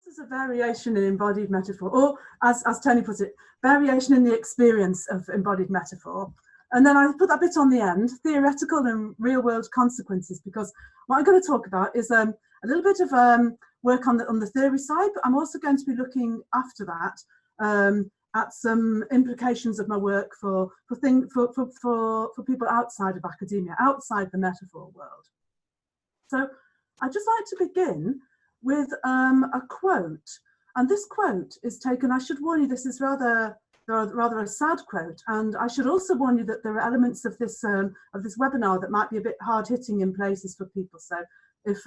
This is a variation in embodied metaphor, or as Tony puts it, variation in the experience of embodied metaphor. And then I put that bit on the end, theoretical and real-world consequences, because what I'm going to talk about is a little bit of work on the theory side, but I'm also going to be looking after that at some implications of my work for people outside of academia, outside the metaphor world. So I'd just like to begin with a quote, and this quote is taken, I should warn you, this is rather a sad quote, and I should also warn you that there are elements of this webinar that might be a bit hard-hitting in places for people. So if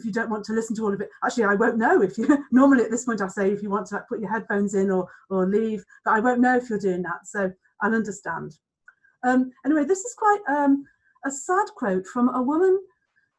you don't want to listen to all of it, actually I won't know if you, normally at this point I say if you want to put your headphones in or leave, but I won't know if you're doing that, so I'll understand. Anyway, this is quite a sad quote from a woman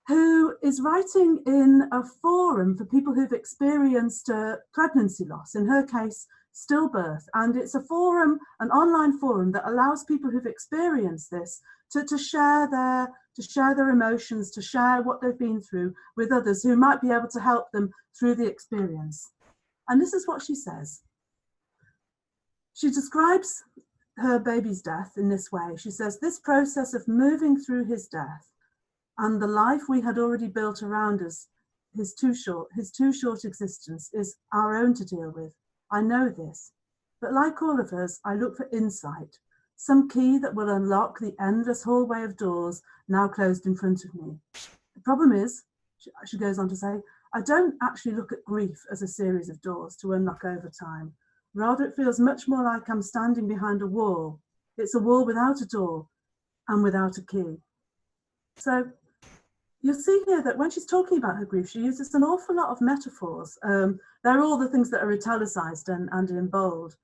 who is writing in a forum for people who've experienced pregnancy loss, in her case, stillbirth. And it's a forum, an online forum that allows people who've experienced this to share their emotions, to share what they've been through with others who might be able to help them through the experience. And this is what she says. She describes her baby's death in this way. She says, "This process of moving through his death and the life we had already built around us, his too short existence, is our own to deal with. I know this, but like all of us, I look for insight, some key that will unlock the endless hallway of doors now closed in front of me. The problem is," she goes on to say, "I don't actually look at grief as a series of doors to unlock over time. Rather, it feels much more like I'm standing behind a wall. It's a wall without a door and without a key." So you'll see here that when she's talking about her grief, she uses an awful lot of metaphors. They're all the things that are italicized and in bold.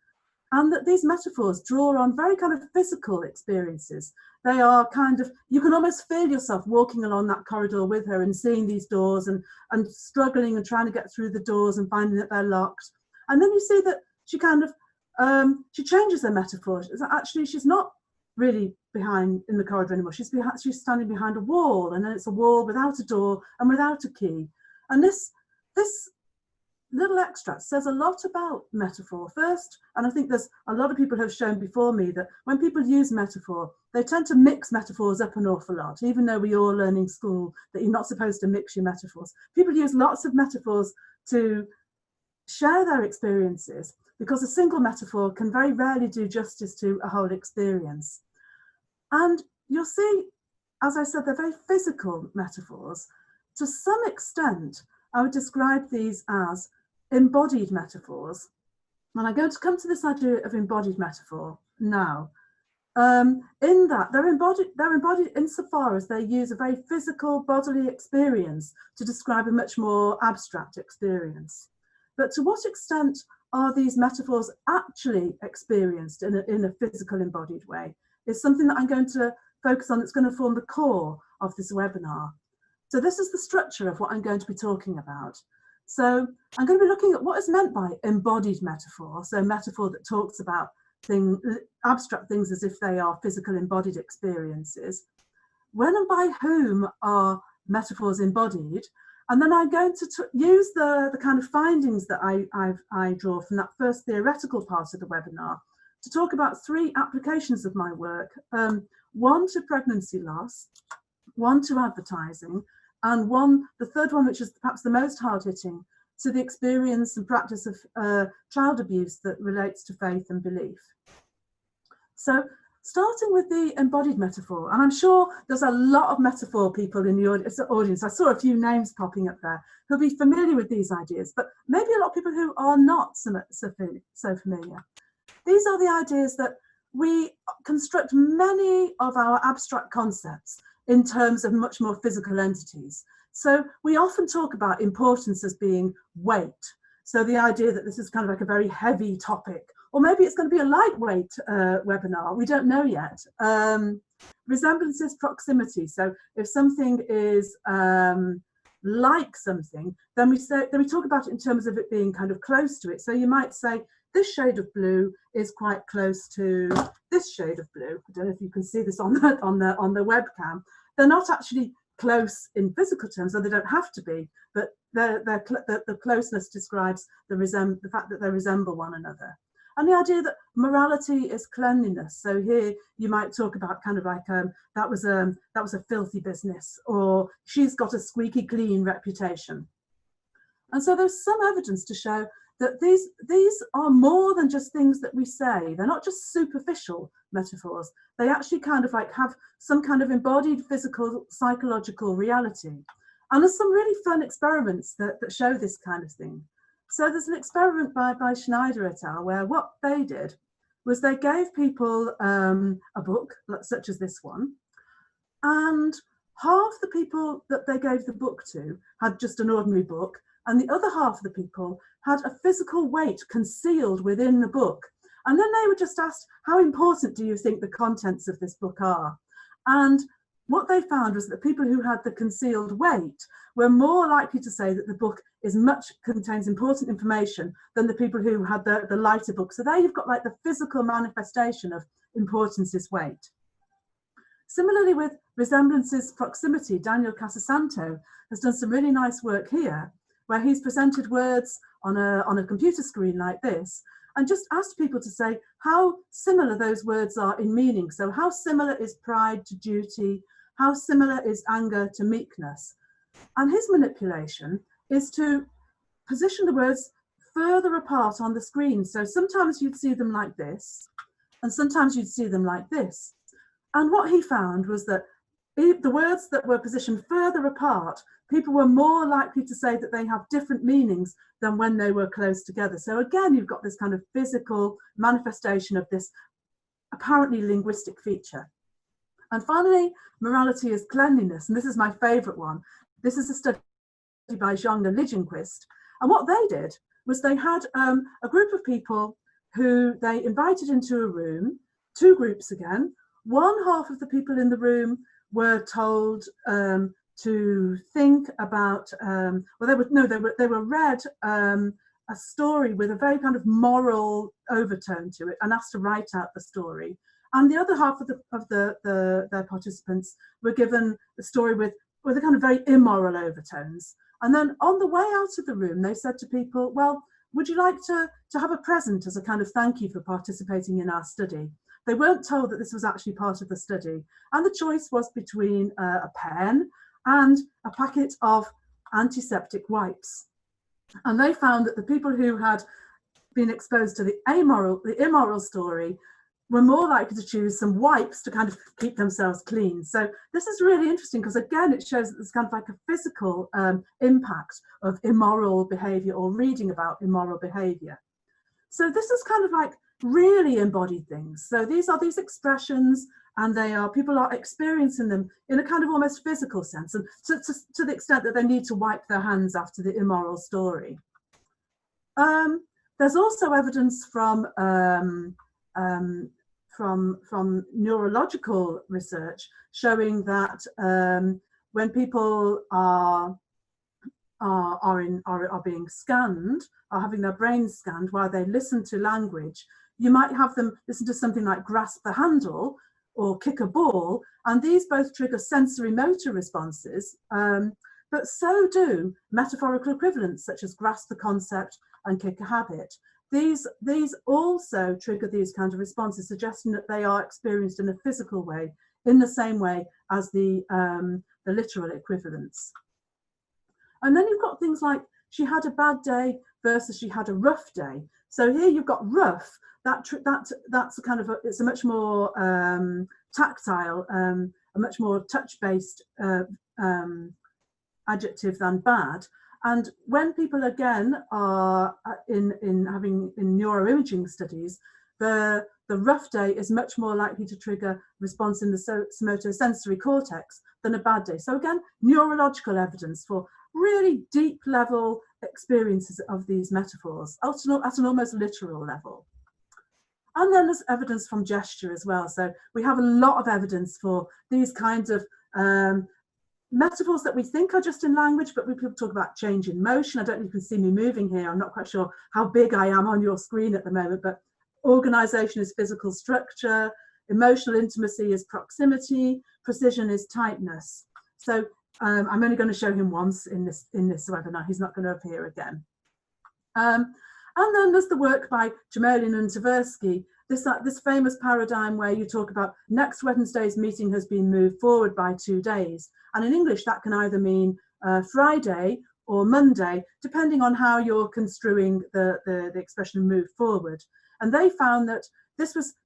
And that these metaphors draw on very kind of physical experiences. They are kind of, you can almost feel yourself walking along that corridor with her and seeing these doors and struggling and trying to get through the doors and finding that they're locked. And then you see that she kind of, she changes her metaphor. Actually, she's not really behind in the corridor anymore. She's standing behind a wall, and then it's a wall without a door and without a key. And this little extract says a lot about metaphor first, and I think there's a lot of people who have shown before me that when people use metaphor, they tend to mix metaphors up an awful lot, even though we all learn in school that you're not supposed to mix your metaphors. People use lots of metaphors to share their experiences, because a single metaphor can very rarely do justice to a whole experience. And you'll see, as I said, they're very physical metaphors. To some extent, I would describe these as embodied metaphors. And I'm going to come to this idea of embodied metaphor now. In that they're embodied insofar as they use a very physical bodily experience to describe a much more abstract experience. But to what extent are these metaphors actually experienced in a physical embodied way is something that I'm going to focus on, that's going to form the core of this webinar. So this is the structure of what I'm going to be talking about. So I'm going to be looking at what is meant by embodied metaphor, so metaphor that talks about abstract things as if they are physical embodied experiences. When and by whom are metaphors embodied? And then I'm going to use the kind of findings that I draw from that first theoretical part of the webinar to talk about three applications of my work, one to pregnancy loss, one to advertising, and the third one, which is perhaps the most hard-hitting, to the experience and practice of child abuse that relates to faith and belief. So starting with the embodied metaphor, and I'm sure there's a lot of metaphor people in the audience. I saw a few names popping up there who'll be familiar with these ideas, but maybe a lot of people who are not so familiar. These are the ideas that we construct many of our abstract concepts in terms of much more physical entities. So we often talk about importance as being weight. So the idea that this is kind of like a very heavy topic, or maybe it's going to be a lightweight webinar, we don't know yet. Resemblance is proximity. So if something is like something, then we talk about it in terms of it being kind of close to it. So you might say, this shade of blue is quite close to this shade of blue. I don't know if you can see this on the webcam. They're not actually close in physical terms, or they don't have to be, but the closeness describes the fact that they resemble one another. And the idea that morality is cleanliness. So here you might talk about kind of like that was a filthy business, or she's got a squeaky clean reputation. And so there's some evidence to show that these are more than just things that we say. They're not just superficial metaphors. They actually kind of like have some kind of embodied physical, psychological reality. And there's some really fun experiments that show this kind of thing. So there's an experiment by Schneider et al. Where what they did was they gave people a book, such as this one, and half the people that they gave the book to had just an ordinary book, and the other half of the people had a physical weight concealed within the book. And then they were just asked, how important do you think the contents of this book are? And what they found was that people who had the concealed weight were more likely to say that the book contains important information than the people who had the lighter book. So there you've got like the physical manifestation of importance is weight. Similarly with resemblances proximity, Daniel Casasanto has done some really nice work here, where he's presented words on a computer screen like this, and just asked people to say how similar those words are in meaning. So how similar is pride to duty? How similar is anger to meekness? And his manipulation is to position the words further apart on the screen. So sometimes you'd see them like this, and sometimes you'd see them like this. And what he found was that the words that were positioned further apart, people were more likely to say that they have different meanings than when they were close together. So again, you've got this kind of physical manifestation of this apparently linguistic feature. And finally, morality is cleanliness. And this is my favorite one. This is a study by Jeannette Littlemore. And what they did was they had a group of people who they invited into a room, two groups again. One half of the people in the room were told to think about, they were read a story with a very kind of moral overtone to it and asked to write out the story. And the other half of their participants were given a story with a kind of very immoral overtones. And then on the way out of the room, they said to people, well, would you like to have a present as a kind of thank you for participating in our study? They weren't told that this was actually part of the study. And the choice was between a pen and a packet of antiseptic wipes. And they found that the people who had been exposed to the immoral story were more likely to choose some wipes to kind of keep themselves clean. So this is really interesting because again, it shows that there's kind of like a physical impact of immoral behavior or reading about immoral behavior. So this is kind of like really embodied things. So these are these expressions, and people are experiencing them in a kind of almost physical sense, and to the extent that they need to wipe their hands after the immoral story. There's also evidence from neurological research showing that when people are being scanned, are having their brains scanned while they listen to language, you might have them listen to something like grasp the handle or kick a ball, and these both trigger sensory motor responses, but so do metaphorical equivalents such as grasp the concept and kick a habit. These also trigger these kind of responses, suggesting that they are experienced in a physical way, in the same way as the literal equivalents. And then you've got things like she had a bad day versus she had a rough day. So here you've got rough. That's a kind of it's a much more tactile, a much more touch-based adjective than bad. And when people again are in neuroimaging studies, the rough day is much more likely to trigger response in the somatosensory cortex than a bad day. So again, neurological evidence for really deep level experiences of these metaphors at an almost literal level. And then there's evidence from gesture as well. So we have a lot of evidence for these kinds of metaphors that we think are just in language, but we people talk about change in motion. I don't know if you can see me moving here. I'm not quite sure how big I am on your screen at the moment, but organization is physical structure, emotional intimacy is proximity, precision is tightness. So I'm only going to show him once in this webinar. He's not going to appear again. And then there's the work by 𝗪𝗟𝗋 and 𝗪𝗂𝗪, this famous paradigm where you talk about next Wednesday's meeting has been moved forward by 2 days. And in English, that can either mean Friday or Monday, depending on how you're construing the expression move forward. And they found that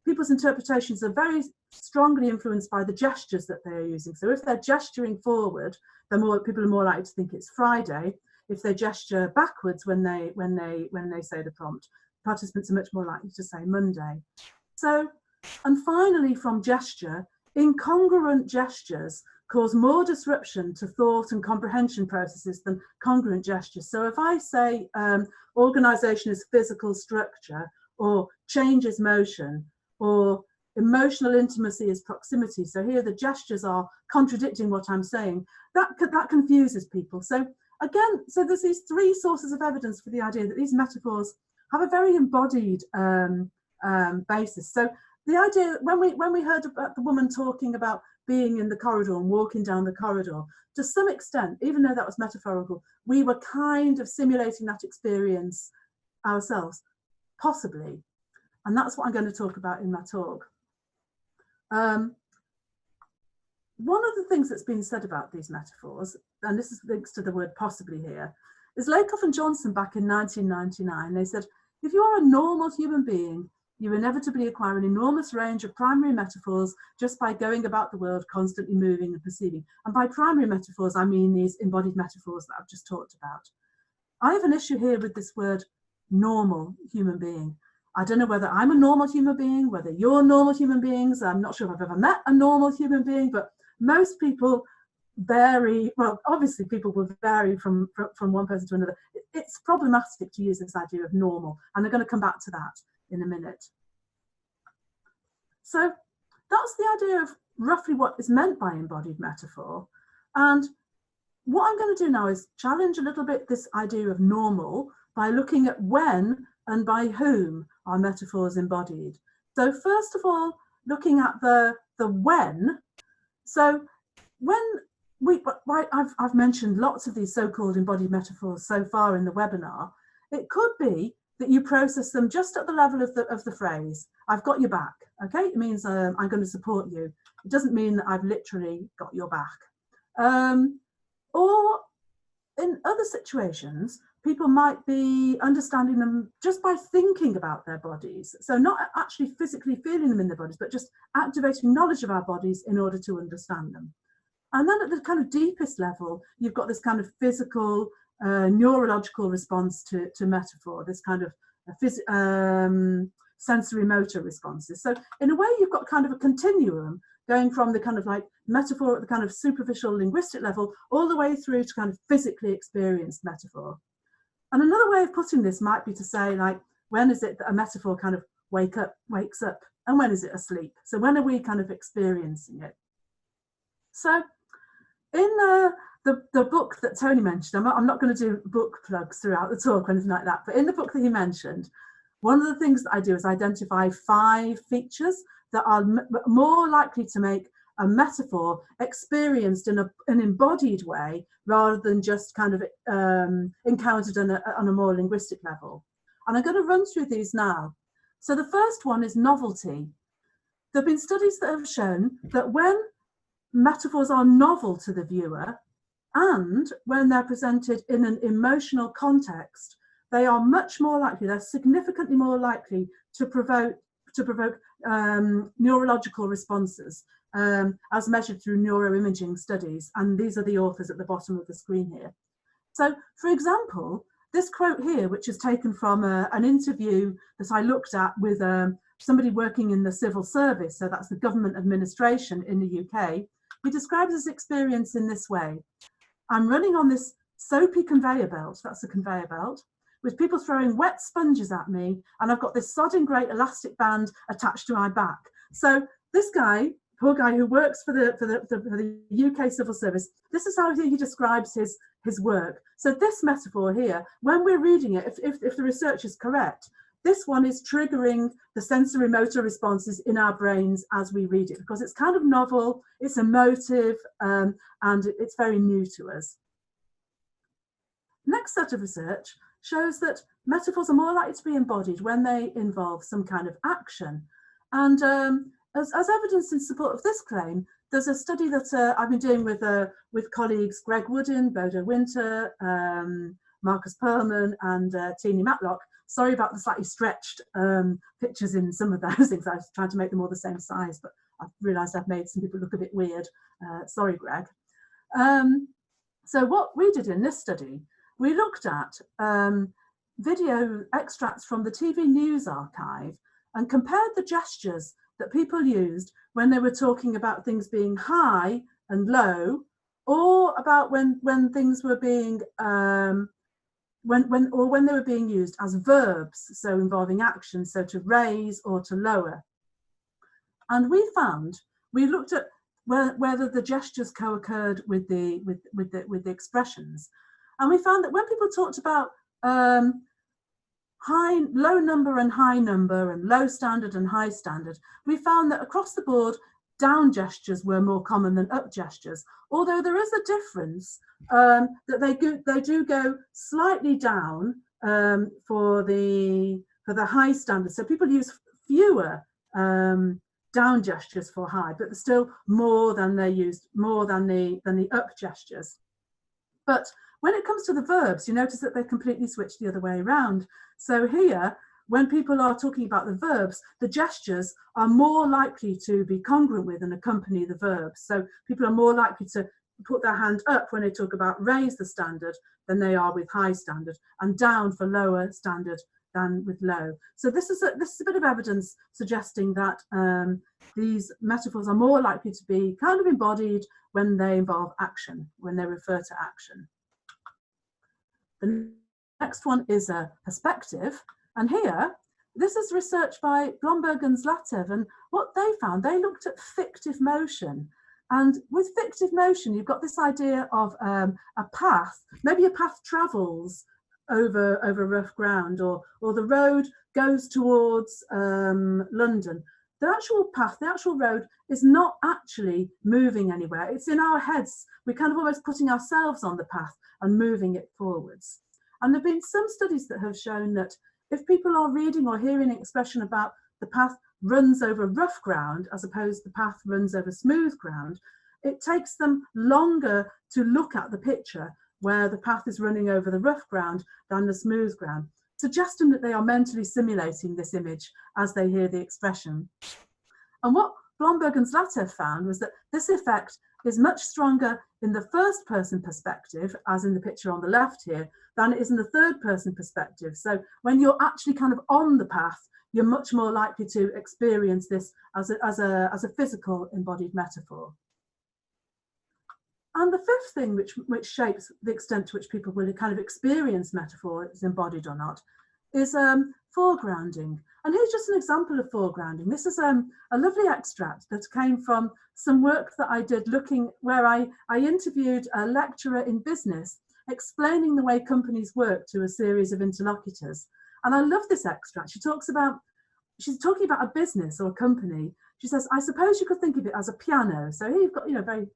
people's interpretations are very strongly influenced by the gestures that they're using. So if they're gesturing forward, people are more likely to think it's Friday. If they gesture backwards when they say the prompt, participants are much more likely to say Monday. So, and finally, from gesture, incongruent gestures cause more disruption to thought and comprehension processes than congruent gestures. So if I say organization is physical structure, or change is motion, or emotional intimacy is proximity, so here the gestures are contradicting what I'm saying, that confuses people. So again, so there's these 3 sources of evidence for the idea that these metaphors have a very embodied basis. So the idea, when we heard about the woman talking about being in the corridor and walking down the corridor, to some extent, even though that was metaphorical, we were kind of simulating that experience ourselves, possibly. And that's what I'm going to talk about in my talk. One of the things that's been said about these metaphors, and this links to the word possibly here, is Lakoff and Johnson back in 1999. They said, if you are a normal human being, you inevitably acquire an enormous range of primary metaphors just by going about the world constantly moving and perceiving. And by primary metaphors, I mean these embodied metaphors that I've just talked about. I have an issue here with this word normal human being. I don't know whether I'm a normal human being, whether you're normal human beings. I'm not sure if I've ever met a normal human being, but most people vary. Well, obviously people will vary from one person to another. It's problematic to use this idea of normal, and I'm going to come back to that in a minute. So that's the idea of roughly what is meant by embodied metaphor. And what I'm going to do now is challenge a little bit this idea of normal by looking at when and by whom are metaphors embodied. So first of all, looking at the when. So when I've mentioned lots of these so-called embodied metaphors so far in the webinar, it could be that you process them just at the level of the phrase, I've got your back, okay? It means I'm going to support you. It doesn't mean that I've literally got your back. Or in other situations, people might be understanding them just by thinking about their bodies. So not actually physically feeling them in their bodies, but just activating knowledge of our bodies in order to understand them. And then at the kind of deepest level, you've got this kind of physical, neurological response to metaphor, this kind of sensory motor responses. So in a way, you've got kind of a continuum going from the kind of like metaphor at the kind of superficial linguistic level all the way through to kind of physically experienced metaphor. And another way of putting this might be to say, like, when is it that a metaphor kind of wakes up, and when is it asleep? So when are we kind of experiencing it? So in the book that Tony mentioned, I'm not going to do book plugs throughout the talk or anything like that, but in the book that he mentioned, one of the things that I do is identify 5 features that are more likely to make a metaphor experienced in an embodied way rather than just kind of encountered on a more linguistic level. And I'm going to run through these now. So the first one is novelty. There have been studies that have shown that when metaphors are novel to the viewer and when they're presented in an emotional context, they are much more likely, they're significantly more likely to provoke neurological responses as measured through neuroimaging studies. And these are the authors at the bottom of the screen here. So, for example, this quote here, which is taken from an interview that I looked at with somebody working in the civil service, so that's the government administration in the UK, he describes his experience in this way. I'm running on this soapy conveyor belt, that's a conveyor belt, with people throwing wet sponges at me, and I've got this sodding great elastic band attached to my back. So this guy, poor guy who works for the UK civil service, this is how he describes his work. So this metaphor here, when we're reading it, if the research is correct, this one is triggering the sensory motor responses in our brains as we read it, because it's kind of novel, it's emotive, and it's very new to us. Next set of research shows that metaphors are more likely to be embodied when they involve some kind of action. And as evidence in support of this claim, there's a study that I've been doing with colleagues Greg Woodin, Bodo Winter, Marcus Perlman, and Teenie Matlock. Sorry about the slightly stretched pictures in some of those things. I was trying to make them all the same size, but I've realised I've made some people look a bit weird. Sorry, Greg. So what we did in this study, we looked at video extracts from the TV news archive and compared the gestures that people used when they were talking about things being high and low, or about when things were being when they were being used as verbs, so involving action, so to raise or to lower. And we looked at whether the gestures co-occurred with the expressions, and we found that when people talked about low number and high number, and low standard and high standard, we found that across the board, down gestures were more common than up gestures, although there is a difference that they do go slightly down for the high standard. So people use fewer down gestures for high, but there's still more than the up gestures. But when it comes to the verbs, you notice that they completely switch the other way around. So here, when people are talking about the verbs, the gestures are more likely to be congruent with and accompany the verbs. So people are more likely to put their hand up when they talk about raise the standard than they are with high standard, and down for lower standard than with low. So this is a bit of evidence suggesting that these metaphors are more likely to be kind of embodied when they involve action, when they refer to action. The next one is a perspective. And here, this is research by Blomberg and Zlatev, and what they found, they looked at fictive motion. And with fictive motion, you've got this idea of a path. Maybe a path travels over rough ground, or the road goes towards London. The actual path, the actual road, is not actually moving anywhere. It's in our heads. We're kind of almost putting ourselves on the path and moving it forwards. And there have been some studies that have shown that if people are reading or hearing an expression about the path runs over rough ground as opposed to the path runs over smooth ground, it takes them longer to look at the picture where the path is running over the rough ground than the smooth ground, suggesting that they are mentally simulating this image as they hear the expression. And what Blomberg and Zlatev found was that this effect is much stronger in the first person perspective, as in the picture on the left here, than it is in the third person perspective. So when you're actually kind of on the path, you're much more likely to experience this as a physical embodied metaphor. And the fifth thing which shapes the extent to which people will kind of experience metaphor as embodied or not is foregrounding. And here's just an example of foregrounding. This is a lovely extract that came from some work that I did where I interviewed a lecturer in business explaining the way companies work to a series of interlocutors. And I love this extract. She's talking about a business or a company. She says, I suppose you could think of it as a piano. So here you've got, very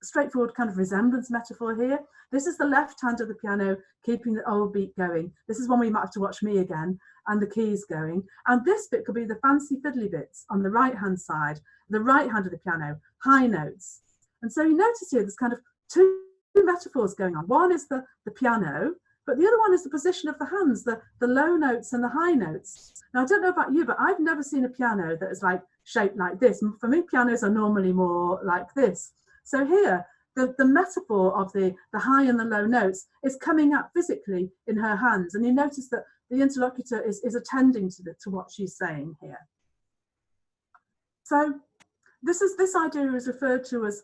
straightforward kind of resemblance metaphor here. This is the left hand of the piano keeping the old beat going. This is one where you might have to watch me again, and the keys going. And this bit could be the fancy fiddly bits on the right hand side, the right hand of the piano, high notes. And so you notice here there's kind of two metaphors going on. One is the piano, but the other one is the position of the hands, the low notes and the high notes. Now, I don't know about you, but I've never seen a piano that is shaped like this. For me, pianos are normally more like this. So here, the metaphor of the high and the low notes is coming out physically in her hands. And you notice that the interlocutor is attending to what she's saying here. So this idea is referred to as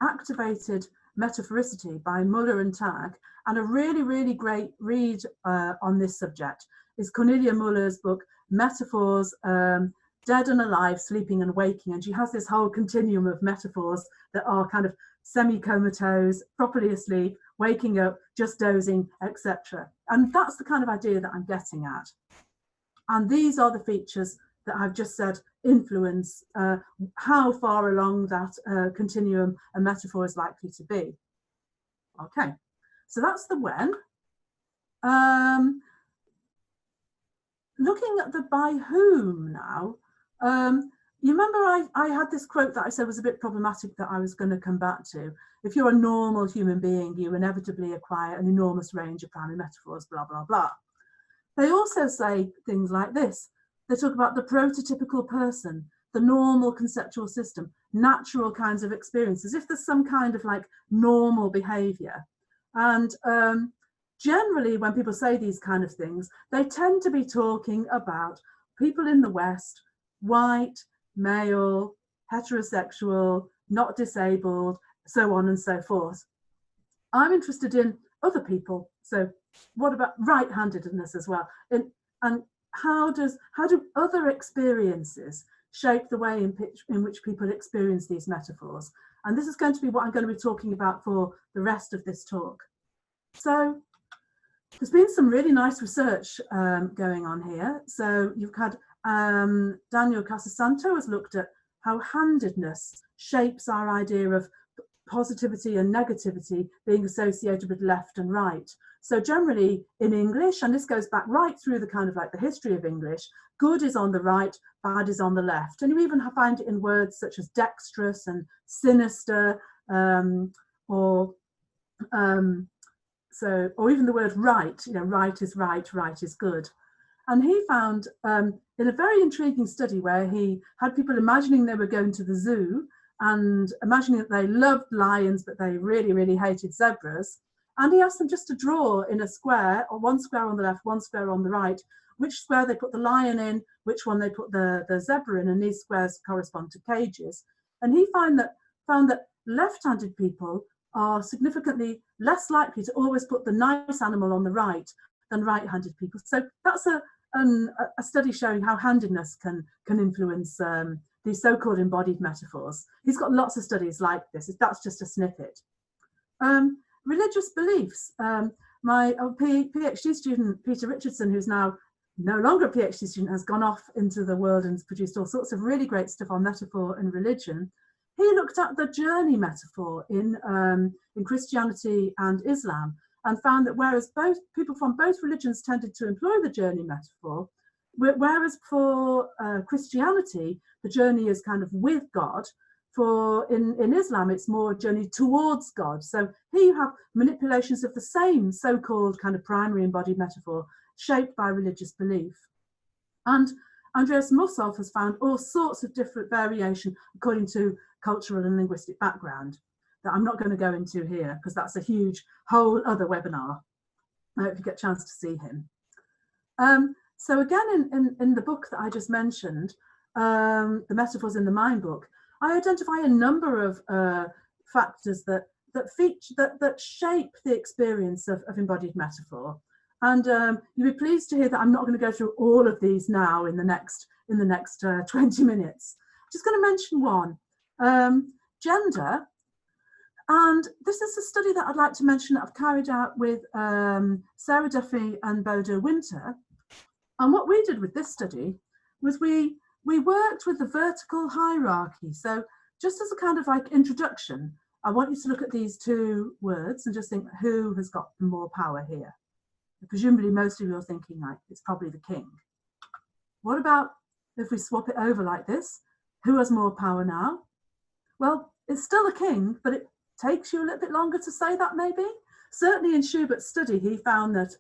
activated metaphoricity by Muller and Tag. And a really, really great read on this subject is Cornelia Muller's book, Metaphors, Dead and Alive, Sleeping and Waking. And she has this whole continuum of metaphors that are kind of semi-comatose, properly asleep, waking up, just dozing, etc. And that's the kind of idea that I'm getting at. And these are the features that I've just said influence how far along that continuum a metaphor is likely to be. Okay, so that's the when. Looking at the by whom now, you remember I had this quote that I said was a bit problematic that I was going to come back to. If you're a normal human being, you inevitably acquire an enormous range of primary metaphors, blah, blah, blah. They also say things like this. They talk about the prototypical person, the normal conceptual system, natural kinds of experiences, if there's some kind of like normal behavior. And generally, when people say these kind of things, they tend to be talking about people in the West, white, male, heterosexual, not disabled, so on and so forth. I'm interested in other people. So what about right-handedness as well? And how do other experiences shape the way in which people experience these metaphors? And this is going to be what I'm going to be talking about for the rest of this talk. So there's been some really nice research going on here. So you've had Daniel Casasanto has looked at how handedness shapes our idea of positivity and negativity being associated with left and right. So generally in English, and this goes back right through the kind of like the history of English, good is on the right, bad is on the left. And you even find it in words such as dexterous and sinister, or even the word right, you know, right is right, right is good. And he found in a very intriguing study where he had people imagining they were going to the zoo and imagining that they loved lions, but they really, really hated zebras. And he asked them just to draw in a square, or one square on the left, one square on the right, which square they put the lion in, which one they put the zebra in, and these squares correspond to cages. And he found that left-handed people are significantly less likely to always put the nice animal on the right than right-handed people. So that's a study showing how handedness can influence these so-called embodied metaphors. He's got lots of studies like this. That's just a snippet. Religious beliefs. My PhD student, Peter Richardson, who's now no longer a PhD student, has gone off into the world and produced all sorts of really great stuff on metaphor and religion. He looked at the journey metaphor in Christianity and Islam and found that whereas both people from both religions tended to employ the journey metaphor, whereas for Christianity, the journey is kind of with God, in Islam, it's more a journey towards God. So here you have manipulations of the same so-called kind of primary embodied metaphor shaped by religious belief. And Andreas Mossoff has found all sorts of different variation according to cultural and linguistic background that I'm not going to go into here because that's a huge whole other webinar. I hope you get a chance to see him. So again, in the book that I just mentioned, The Metaphors in the Mind book, I identify a number of factors that shape the experience of embodied metaphor. And you'll be pleased to hear that I'm not going to go through all of these now in the next 20 minutes. I'm just going to mention one, gender. And this is a study that I'd like to mention that I've carried out with Sarah Duffy and Bodo Winter. And what we did with this study was we worked with the vertical hierarchy. So just as a kind of like introduction, I want you to look at these two words and just think who has got more power here. Presumably most of you are thinking like it's probably the king. What about if we swap it over like this? Who has more power now? Well, it's still a king, but it takes you a little bit longer to say that maybe. Certainly in Schubert's study, he found that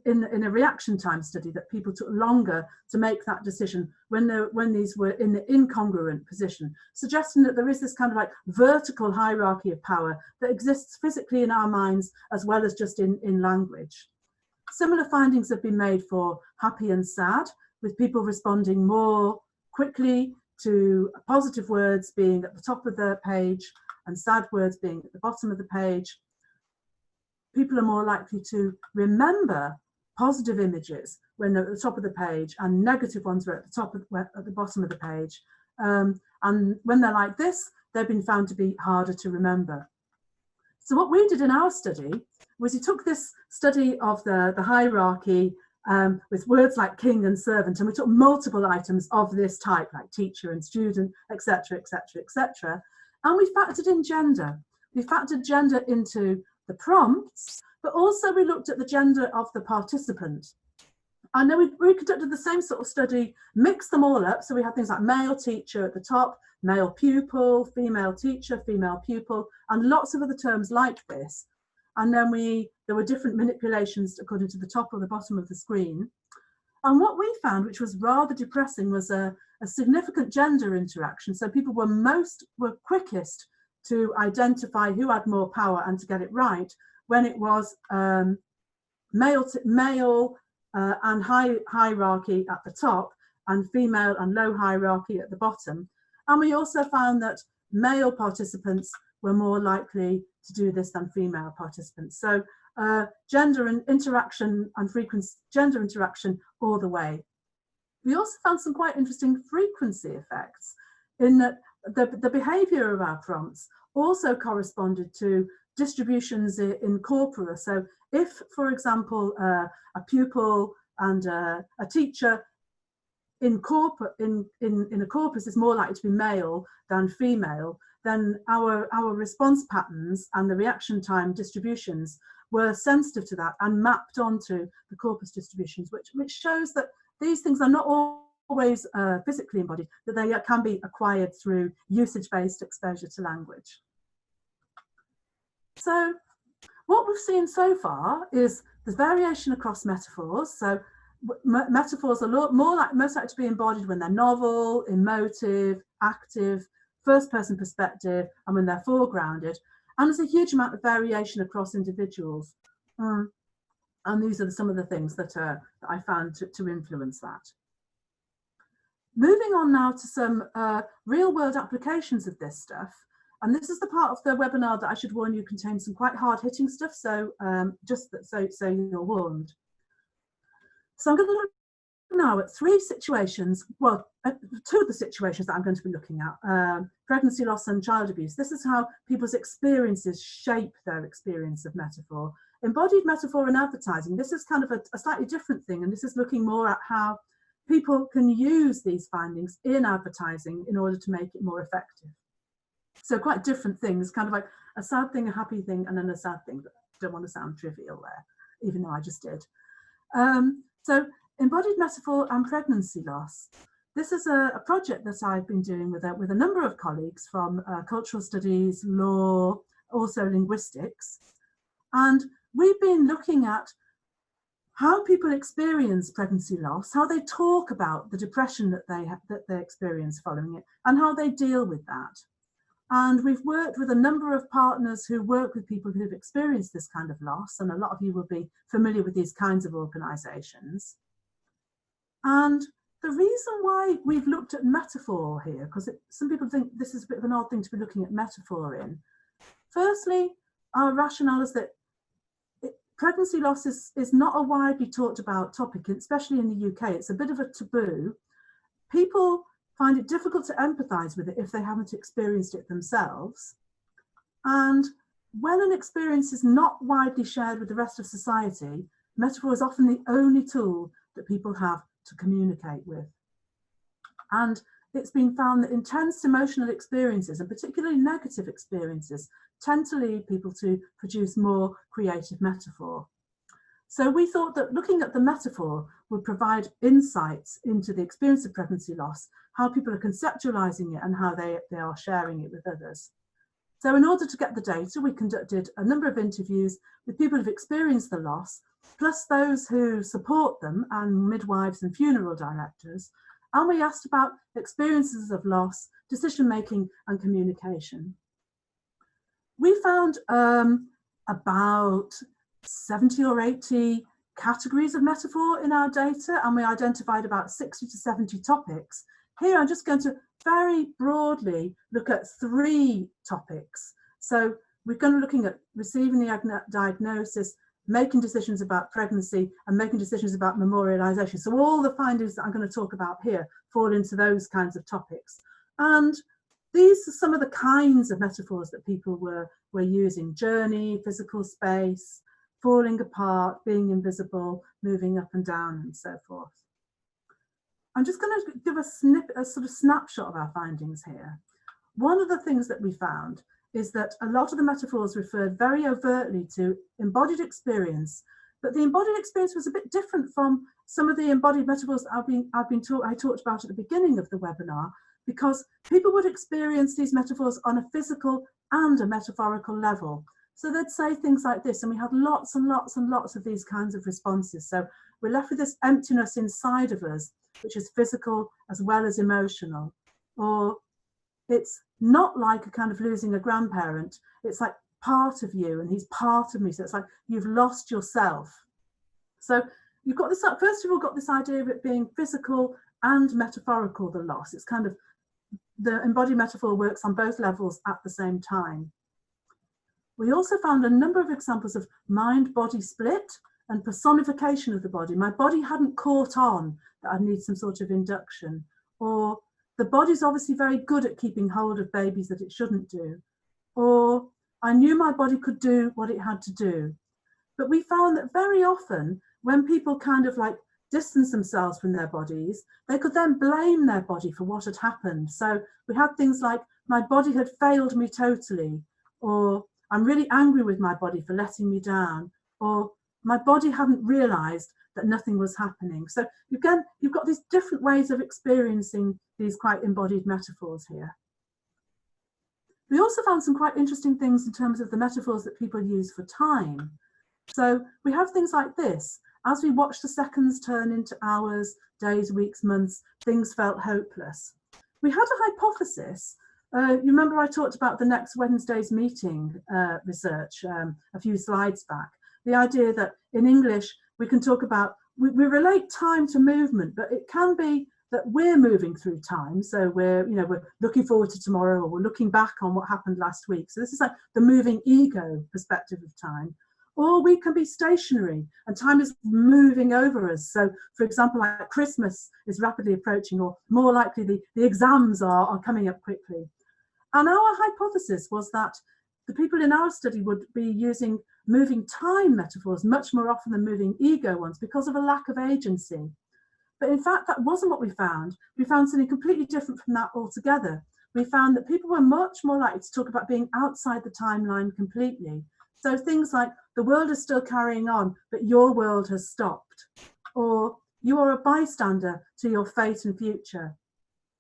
in a reaction time study that people took longer to make that decision when these were in the incongruent position, suggesting that there is this kind of like vertical hierarchy of power that exists physically in our minds as well as just in language. Similar findings have been made for happy and sad, with people responding more quickly to positive words being at the top of the page and sad words being at the bottom of the page. People are more likely to remember positive images when they're at the top of the page, and negative ones are at the bottom of the page. And when they're like this, they've been found to be harder to remember. So what we did in our study was we took this study of the hierarchy with words like king and servant, and we took multiple items of this type, like teacher and student, etc., etc., etc. And we factored in gender. We factored gender into the prompts, but also we looked at the gender of the participant. And then we conducted the same sort of study, mixed them all up. So we had things like male teacher at the top, male pupil, female teacher, female pupil, and lots of other terms like this. And then there were different manipulations according to the top or the bottom of the screen. And what we found, which was rather depressing, was a significant gender interaction. So people were quickest to identify who had more power and to get it right when it was male and high hierarchy at the top and female and low hierarchy at the bottom. And we also found that male participants were more likely to do this than female participants. So gender and interaction and frequency, gender interaction all the way. We also found some quite interesting frequency effects in that the behavior of our prompts also corresponded to distributions in corpora. So if, for example, a pupil and a teacher in a corpus is more likely to be male than female, then our response patterns and the reaction time distributions were sensitive to that and mapped onto the corpus distributions, which shows that these things are not always physically embodied, that they can be acquired through usage-based exposure to language. So what we've seen so far is there's variation across metaphors. So metaphors are most likely to be embodied when they're novel, emotive, active, first-person perspective, and when they're foregrounded. And there's a huge amount of variation across individuals. And these are some of the things that I found to influence that. Moving on now to some real-world applications of this stuff. And this is the part of the webinar that I should warn you contains some quite hard-hitting stuff, so just so you're warned. So I'm going to look now at three situations, well, two of the situations that I'm going to be looking at, pregnancy loss and child abuse. This is how people's experiences shape their experience of metaphor. Embodied metaphor in advertising, this is kind of a slightly different thing, and this is looking more at how people can use these findings in advertising in order to make it more effective. So quite different things, kind of like a sad thing, a happy thing, and then a sad thing. But I don't want to sound trivial there, even though I just did. So embodied metaphor and pregnancy loss. This is a project that I've been doing with a number of colleagues from cultural studies, law, also linguistics. And we've been looking at how people experience pregnancy loss, how they talk about the depression that they experience following it, and how they deal with that. And we've worked with a number of partners who work with people who've experienced this kind of loss, and a lot of you will be familiar with these kinds of organisations. And the reason why we've looked at metaphor here, because some people think this is a bit of an odd thing to be looking at metaphor in. Firstly, our rationale is that pregnancy loss is not a widely talked about topic, especially in the UK. It's a bit of a taboo. People find it difficult to empathise with it if they haven't experienced it themselves. And when an experience is not widely shared with the rest of society, metaphor is often the only tool that people have to communicate with. And it's been found that intense emotional experiences, and particularly negative experiences, tend to lead people to produce more creative metaphor. So we thought that looking at the metaphor would provide insights into the experience of pregnancy loss, how people are conceptualizing it and how they are sharing it with others. So in order to get the data, we conducted a number of interviews with people who've experienced the loss, plus those who support them and midwives and funeral directors. And we asked about experiences of loss, decision-making and communication. We found about 70 or 80 categories of metaphor in our data, and we identified about 60 to 70 topics. Here I'm just going to very broadly look at three topics. So we're going to be looking at receiving the diagnosis, making decisions about pregnancy, and making decisions about memorialization. So all the findings that I'm going to talk about here fall into those kinds of topics. And these are some of the kinds of metaphors that people were using: journey, physical space, falling apart, being invisible, moving up and down, and so forth. I'm just going to give a sort of snapshot of our findings here. One of the things that we found is that a lot of the metaphors referred very overtly to embodied experience, but the embodied experience was a bit different from some of the embodied metaphors I talked about at the beginning of the webinar, because people would experience these metaphors on a physical and a metaphorical level. So they'd say things like this, and we had lots and lots and lots of these kinds of responses. So we're left with this emptiness inside of us, which is physical as well as emotional. Or it's not like a kind of losing a grandparent, it's like part of you and he's part of me. So it's like you've lost yourself. So you've got this, first of all, got this idea of it being physical and metaphorical, the loss. It's kind of, the embodied metaphor works on both levels at the same time. We also found a number of examples of mind-body split and personification of the body. My body hadn't caught on that I'd need some sort of induction, or the body's obviously very good at keeping hold of babies that it shouldn't do, or I knew my body could do what it had to do. But we found that very often when people kind of like distance themselves from their bodies, they could then blame their body for what had happened. So we had things like, my body had failed me totally, or I'm really angry with my body for letting me down, or my body hadn't realized that nothing was happening. So again, you've got these different ways of experiencing these quite embodied metaphors here. We also found some quite interesting things in terms of the metaphors that people use for time. So we have things like this: as we watched the seconds turn into hours, days, weeks, months, things felt hopeless. We had a hypothesis. You remember I talked about the next Wednesday's meeting research a few slides back. The idea that in English we can talk about, we relate time to movement, but it can be that we're moving through time. So we're looking forward to tomorrow, or we're looking back on what happened last week. So this is like the moving ego perspective of time. Or we can be stationary and time is moving over us. So for example, like Christmas is rapidly approaching, or more likely the exams are coming up quickly. And our hypothesis was that the people in our study would be using moving time metaphors much more often than moving ego ones because of a lack of agency. But in fact, that wasn't what we found. We found something completely different from that altogether. We found that people were much more likely to talk about being outside the timeline completely. So things like, the world is still carrying on, but your world has stopped. Or you are a bystander to your fate and future.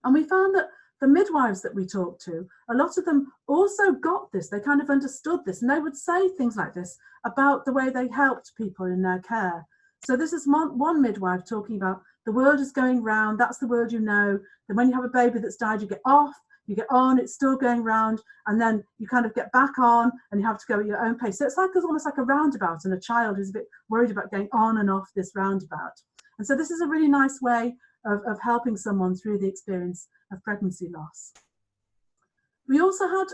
And we found that the midwives that we talked to, a lot of them also got this, they kind of understood this, and they would say things like this about the way they helped people in their care. So this is one midwife talking about, the world is going round, that's the world you know, then when you have a baby that's died, you get off, you get on, it's still going round, and then you kind of get back on and you have to go at your own pace. So it's almost like a roundabout, and a child is a bit worried about going on and off this roundabout. And so this is a really nice way of helping someone through the experience of pregnancy loss. We also had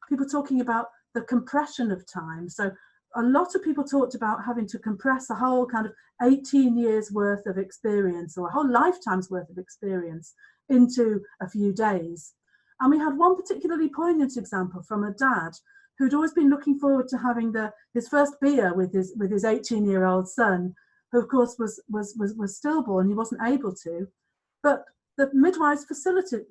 people talking about the compression of time. So a lot of people talked about having to compress a whole kind of 18 years worth of experience, or a whole lifetime's worth of experience, into a few days. And we had one particularly poignant example from a dad who'd always been looking forward to having his first beer with his 18-year-old son, who of course was stillborn. He wasn't able to, but the midwives facilitated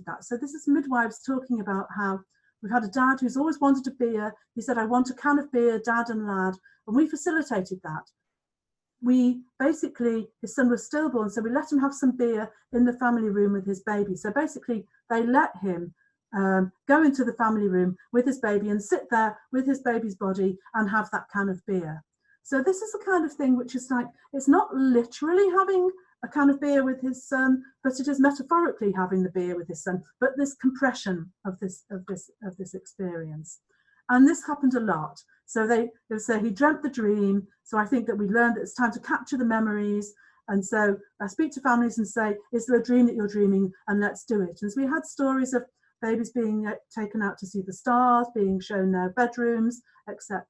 that. So this is midwives talking about how we've had a dad who's always wanted a beer. He said, I want a can of beer, dad and lad, and we facilitated that. We basically, his son was stillborn, so we let him have some beer in the family room with his baby. So basically they let him go into the family room with his baby and sit there with his baby's body and have that can of beer. So this is the kind of thing which is like, it's not literally having a can of beer with his son, but it is metaphorically having the beer with his son, but this compression of this experience. And this happened a lot. So they say he dreamt the dream. So I think that we learned that it's time to capture the memories. And so I speak to families and say, is there a dream that you're dreaming? And let's do it. And so we had stories of babies being taken out to see the stars, being shown their bedrooms, etc.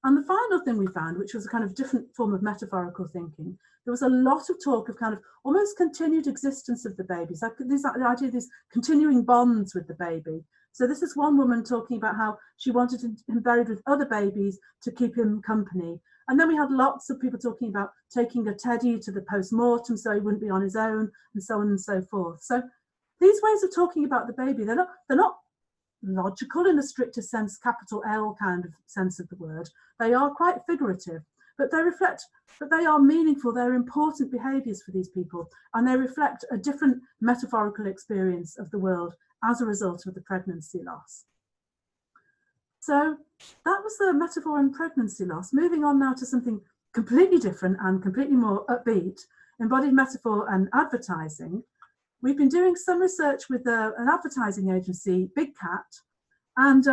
And the final thing we found, which was a kind of different form of metaphorical thinking, there was a lot of talk of kind of almost continued existence of the babies, like the idea of these continuing bonds with the baby. So this is one woman talking about how she wanted him buried with other babies to keep him company. And then we had lots of people talking about taking a teddy to the post-mortem so he wouldn't be on his own, and so on and so forth. So these ways of talking about the baby, they're not logical in a stricter sense, capital L kind of sense of the word. They are quite figurative, but they reflect that they are meaningful, they're important behaviours for these people, and they reflect a different metaphorical experience of the world as a result of the pregnancy loss. So that was the metaphor in pregnancy loss. Moving on now to something completely different and completely more upbeat, embodied metaphor and advertising. We've been doing some research with an advertising agency, Big Cat, and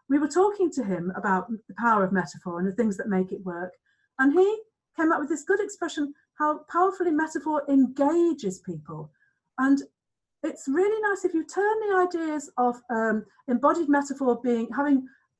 we were talking to him about the power of metaphor and the things that make it work. And he came up with this good expression, how powerfully metaphor engages people. And it's really nice if you turn the ideas of embodied metaphor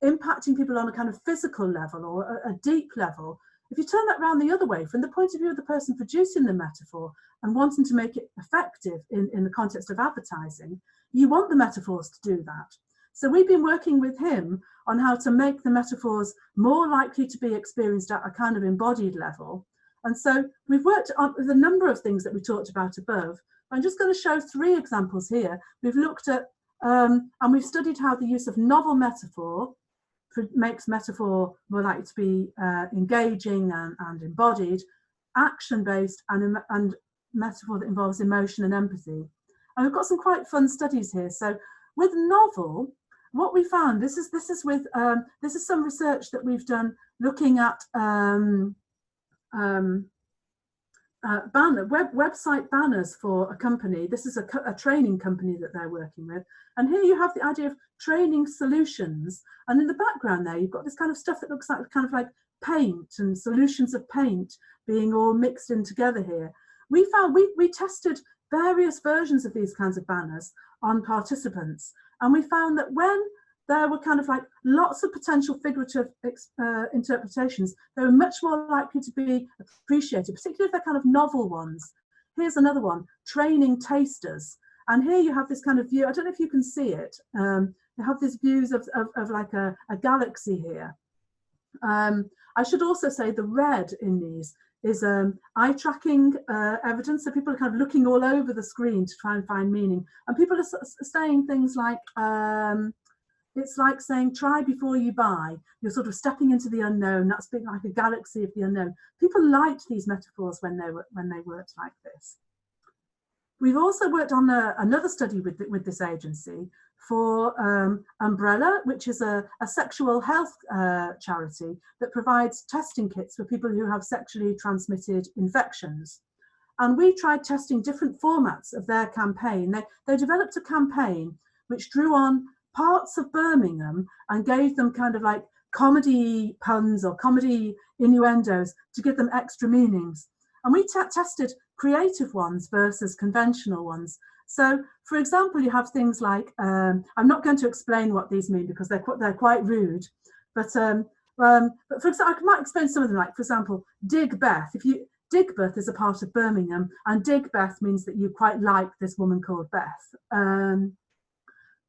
impacting people on a kind of physical level or a deep level. If you turn that around the other way, from the point of view of the person producing the metaphor and wanting to make it effective in the context of advertising, you want the metaphors to do that. So we've been working with him on how to make the metaphors more likely to be experienced at a kind of embodied level. And so we've worked on with a number of things that we talked about above. I'm just going to show 3 examples here. We've looked at and we've studied how the use of novel metaphor makes metaphor more likely to be engaging and embodied, action-based and metaphor that involves emotion and empathy. And we've got some quite fun studies here. So with novel, what we found, this is some research that we've done looking at website banners for a company. This is a training company that they're working with. And here you have the idea of training solutions. And in the background there, you've got this kind of stuff that looks like kind of like paint and solutions of paint being all mixed in together here. We found, we tested various versions of these kinds of banners on participants. And we found that when there were kind of like lots of potential figurative interpretations, they were much more likely to be appreciated, particularly if they're kind of novel ones. Here's another one, training tasters. And here you have this kind of view, I don't know if you can see it, you have these views of like a galaxy here. I should also say the red in these is eye tracking evidence. So people are kind of looking all over the screen to try and find meaning. And people are saying things like, it's like saying, try before you buy. You're sort of stepping into the unknown. That's been like a galaxy of the unknown. People liked these metaphors when they worked like this. We've also worked on another study with this agency for Umbrella, which is a sexual health charity that provides testing kits for people who have sexually transmitted infections. And we tried testing different formats of their campaign. They developed a campaign which drew on parts of Birmingham and gave them kind of like comedy puns or comedy innuendos to give them extra meanings. And we tested creative ones versus conventional ones. So, for example, you have things like, I'm not going to explain what these mean because they're quite rude, but for example, I might explain some of them, like, for example, 𝗃𝗏𝗃. If you, 𝗃𝗏𝗃 is a part of Birmingham, and 𝗃𝗏𝗃 means that you quite like this woman called Beth.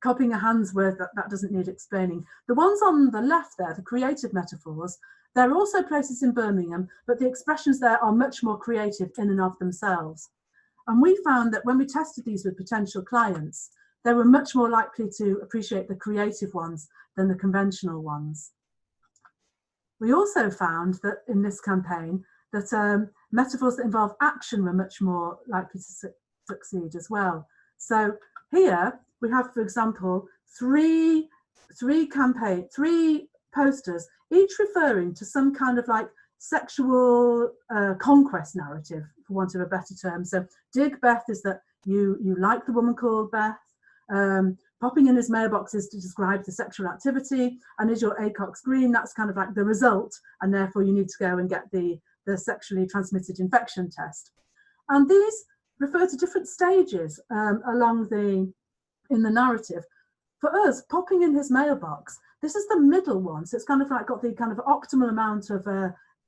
Copying a hand's worth, that doesn't need explaining. The ones on the left there, the creative metaphors, there are also places in Birmingham, but the expressions there are much more creative in and of themselves. And we found that when we tested these with potential clients, they were much more likely to appreciate the creative ones than the conventional ones. We also found that in this campaign, that metaphors that involve action were much more likely to succeed as well. So here we have, for example, three posters, each referring to some kind of like sexual conquest narrative, for want of a better term. So 𝗃𝗏𝗃 is that you like the woman called Beth. Popping in his mailbox is to describe the sexual activity, and is your ACOX green? That's kind of like the result, and therefore you need to go and get the sexually transmitted infection test. And these refer to different stages along in the narrative. For us, popping in his mailbox, this is the middle one, so it's kind of like got the kind of optimal amount of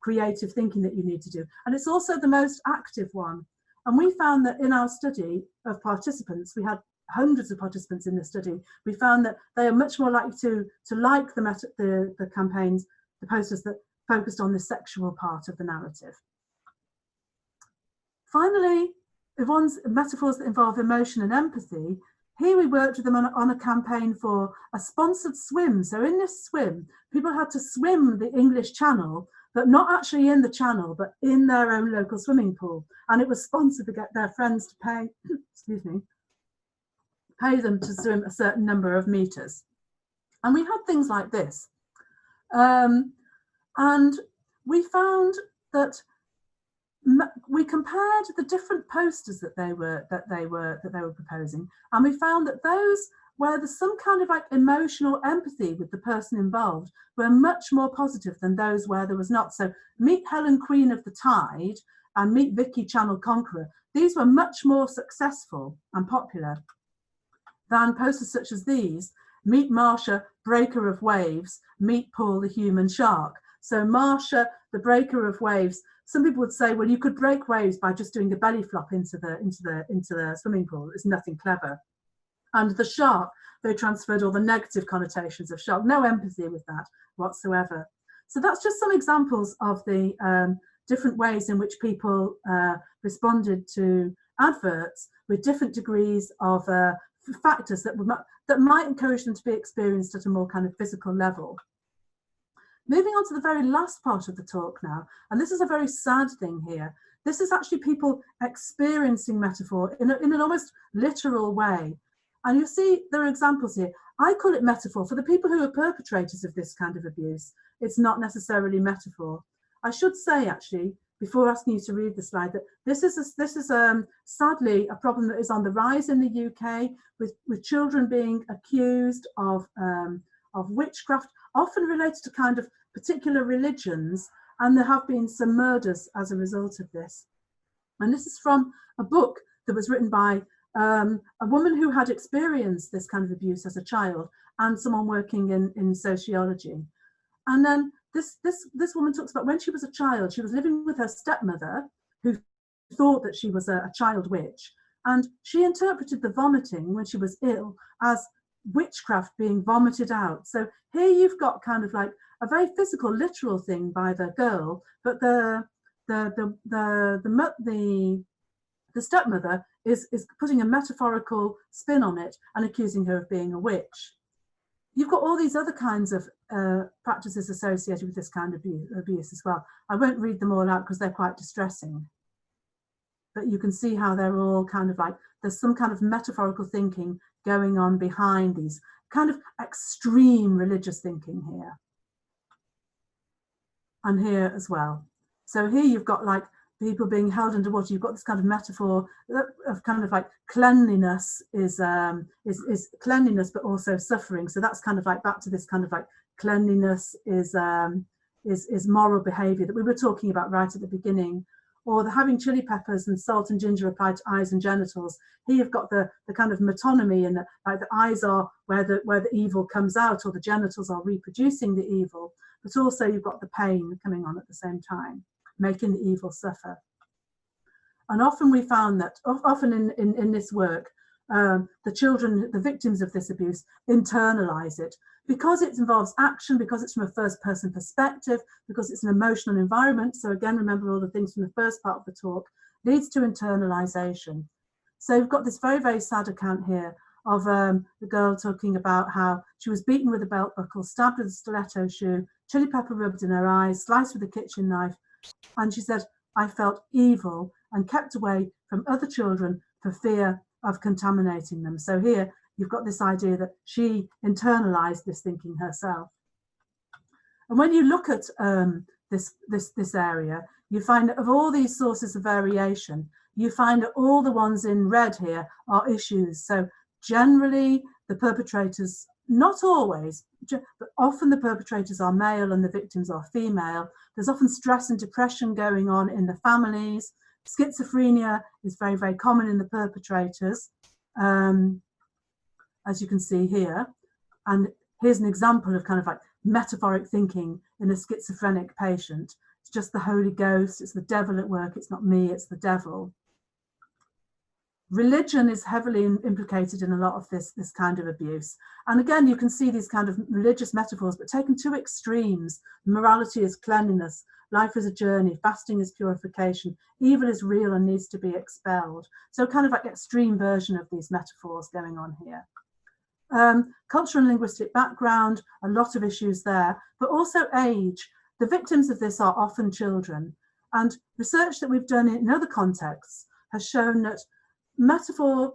creative thinking that you need to do, and it's also the most active one. And we found that in our study of participants, we had hundreds of participants in the study, we found that they are much more likely to like the campaigns, the posters that focused on the sexual part of the narrative. Finally, metaphors that involve emotion and empathy. Here we worked with them on a campaign for a sponsored swim. So in this swim, people had to swim the English Channel, but not actually in the channel, but in their own local swimming pool. And it was sponsored to get their friends to pay, excuse me, pay them to swim a certain number of meters. And we had things like this. And we found that we compared the different posters that they were proposing, and we found that those where there's some kind of like emotional empathy with the person involved were much more positive than those where there was not. So Meet Helen, Queen of the Tide, and Meet Vicky, Channel Conqueror, these were much more successful and popular than posters such as these. Meet Marsha, Breaker of Waves, Meet Paul, the Human Shark. So Marsha, the Breaker of Waves, some people would say, well, you could break waves by just doing a belly flop into the swimming pool. It's nothing clever. And the shark, they transferred all the negative connotations of shark. No empathy with that whatsoever. So that's just some examples of the different ways in which people responded to adverts with different degrees of factors that might encourage them to be experienced at a more kind of physical level. Moving on to the very last part of the talk now, and this is a very sad thing here. This is actually people experiencing metaphor in an almost literal way. And you'll see there are examples here. I call it metaphor. For the people who are perpetrators of this kind of abuse, it's not necessarily metaphor. I should say, actually, before asking you to read the slide, that this is sadly a problem that is on the rise in the UK, with children being accused of witchcraft, often related to kind of particular religions, and there have been some murders as a result of this. And this is from a book that was written by a woman who had experienced this kind of abuse as a child, and someone working in sociology. And then this woman talks about when she was a child, she was living with her stepmother, who thought that she was a child witch, and she interpreted the vomiting when she was ill as witchcraft being vomited out. So here you've got kind of like a very physical, literal thing by the girl, but the stepmother is putting a metaphorical spin on it and accusing her of being a witch. You've got all these other kinds of practices associated with this kind of abuse as well. I won't read them all out because they're quite distressing. But you can see how they're all kind of like, there's some kind of metaphorical thinking going on behind these kind of extreme religious thinking here. And here as well. So here you've got like people being held under water. You've got this kind of metaphor of kind of like cleanliness is cleanliness, but also suffering. So that's kind of like back to this kind of like cleanliness is moral behavior that we were talking about right at the beginning. Or the having chili peppers and salt and ginger applied to eyes and genitals. Here you've got the kind of metonymy, and like the eyes are where the evil comes out, or the genitals are reproducing the evil. But also you've got the pain coming on at the same time, making the evil suffer. And often we found that, often in this work, the children, the victims of this abuse, internalize it because it involves action, because it's from a first person perspective, because it's an emotional environment. So again, remember all the things from the first part of the talk, leads to internalization. So we've got this very, very sad account here of the girl talking about how she was beaten with a belt buckle, stabbed with a stiletto shoe, chili pepper rubbed in her eyes, sliced with a kitchen knife. And she said, I felt evil and kept away from other children for fear of contaminating them. So here you've got this idea that she internalized this thinking herself. And when you look at this area, you find that of all these sources of variation, you find that all the ones in red here are issues. So generally the perpetrators, not always, but often the perpetrators are male and the victims are female. There's often stress and depression going on in the families. Schizophrenia is very, very common in the perpetrators, as you can see here. And here's an example of kind of like metaphoric thinking in a schizophrenic patient. It's just the Holy Ghost, it's the devil at work, it's not me, it's the devil. Religion is heavily implicated in a lot of this kind of abuse. And again, you can see these kind of religious metaphors, but taken to extremes. Morality is cleanliness, life is a journey, fasting is purification, evil is real and needs to be expelled. So kind of like extreme version of these metaphors going on here. Cultural and linguistic background, a lot of issues there, but also age. The victims of this are often children. And research that we've done in other contexts has shown that metaphor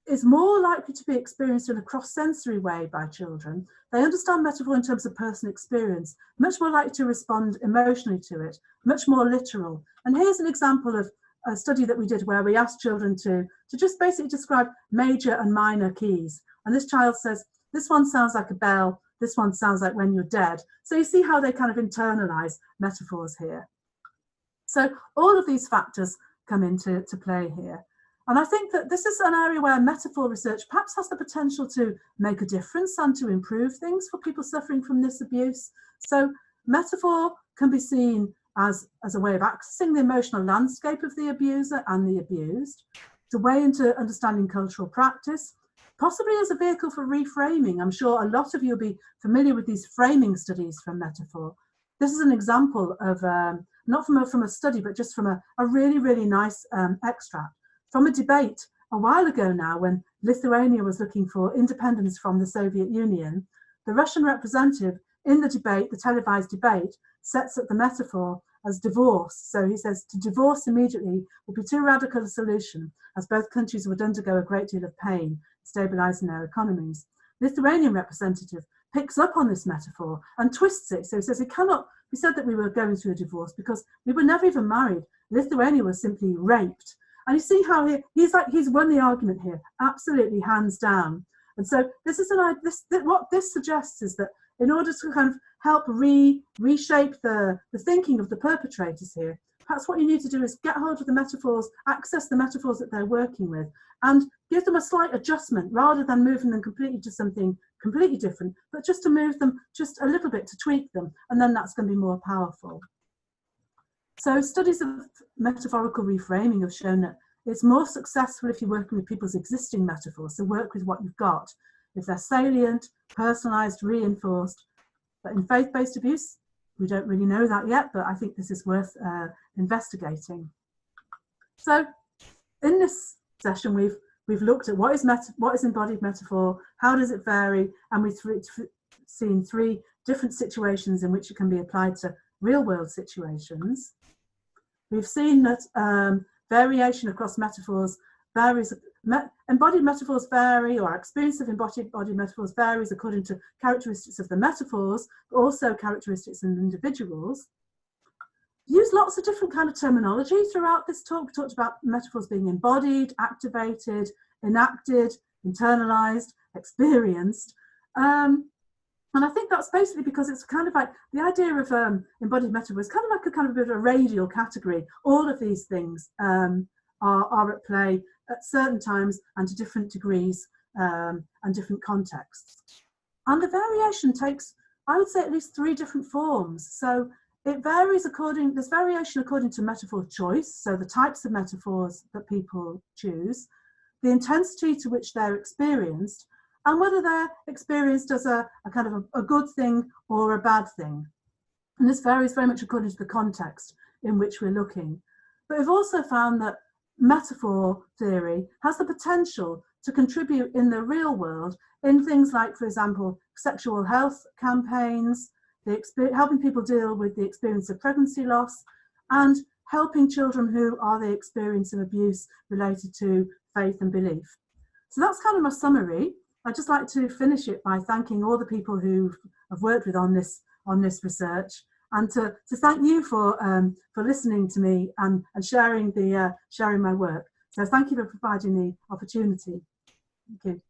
is more likely to be experienced in a cross-sensory way by children. They understand metaphor in terms of personal experience, much more likely to respond emotionally to it, much more literal. And here's an example of a study that we did where we asked children to just basically describe major and minor keys. And this child says, this one sounds like a bell, this one sounds like when you're dead. So you see how they kind of internalize metaphors here. So all of these factors come into play here. And I think that this is an area where metaphor research perhaps has the potential to make a difference and to improve things for people suffering from this abuse. So metaphor can be seen as a way of accessing the emotional landscape of the abuser and the abused. It's a way into understanding cultural practice, possibly as a vehicle for reframing. I'm sure a lot of you will be familiar with these framing studies from metaphor. This is an example of, not from a study, but just from a really, really nice extract from a debate a while ago now when Lithuania was looking for independence from the Soviet Union. The Russian representative in the debate, the televised debate, sets up the metaphor as divorce. So he says to divorce immediately would be too radical a solution, as both countries would undergo a great deal of pain, stabilising their economies. Lithuanian representative picks up on this metaphor and twists it. So he says it cannot be said that we were going through a divorce because we were never even married. Lithuania was simply raped. And you see how he's won the argument here, absolutely hands down. And so this is what this suggests is that in order to kind of help reshape the thinking of the perpetrators here, perhaps what you need to do is get hold of the metaphors, access the metaphors that they're working with, and give them a slight adjustment rather than moving them completely to something completely different, but just to move them just a little bit, to tweak them, and then that's going to be more powerful. So studies of metaphorical reframing have shown that it's more successful if you're working with people's existing metaphors, so work with what you've got. If they're salient, personalised, reinforced. But in faith-based abuse, we don't really know that yet, but I think this is worth investigating. So in this session, we've looked at what is embodied metaphor, how does it vary, and we've seen 3 different situations in which it can be applied to real-world situations. We've seen that variation across metaphors varies. Embodied metaphors vary, or our experience of embodied metaphors varies according to characteristics of the metaphors, but also characteristics in individuals. We used lots of different kind of terminology throughout this talk. We talked about metaphors being embodied, activated, enacted, internalized, experienced. And I think that's basically because it's kind of like the idea of embodied metaphor is kind of like a kind of a bit of a radial category. All of these things are at play at certain times and to different degrees and different contexts. And the variation takes, I would say, at least 3 different forms. So it varies there's variation according to metaphor choice, so the types of metaphors that people choose, the intensity to which they're experienced, and whether they're experienced as a kind of a good thing or a bad thing. And this varies very much according to the context in which we're looking. But we've also found that metaphor theory has the potential to contribute in the real world in things like, for example, sexual health campaigns, helping people deal with the experience of pregnancy loss, and helping children who are the experience of abuse related to faith and belief. So that's kind of my summary. I'd just like to finish it by thanking all the people who I've worked with on this research, and to thank you for listening to me and sharing my work. So thank you for providing the opportunity. Thank you.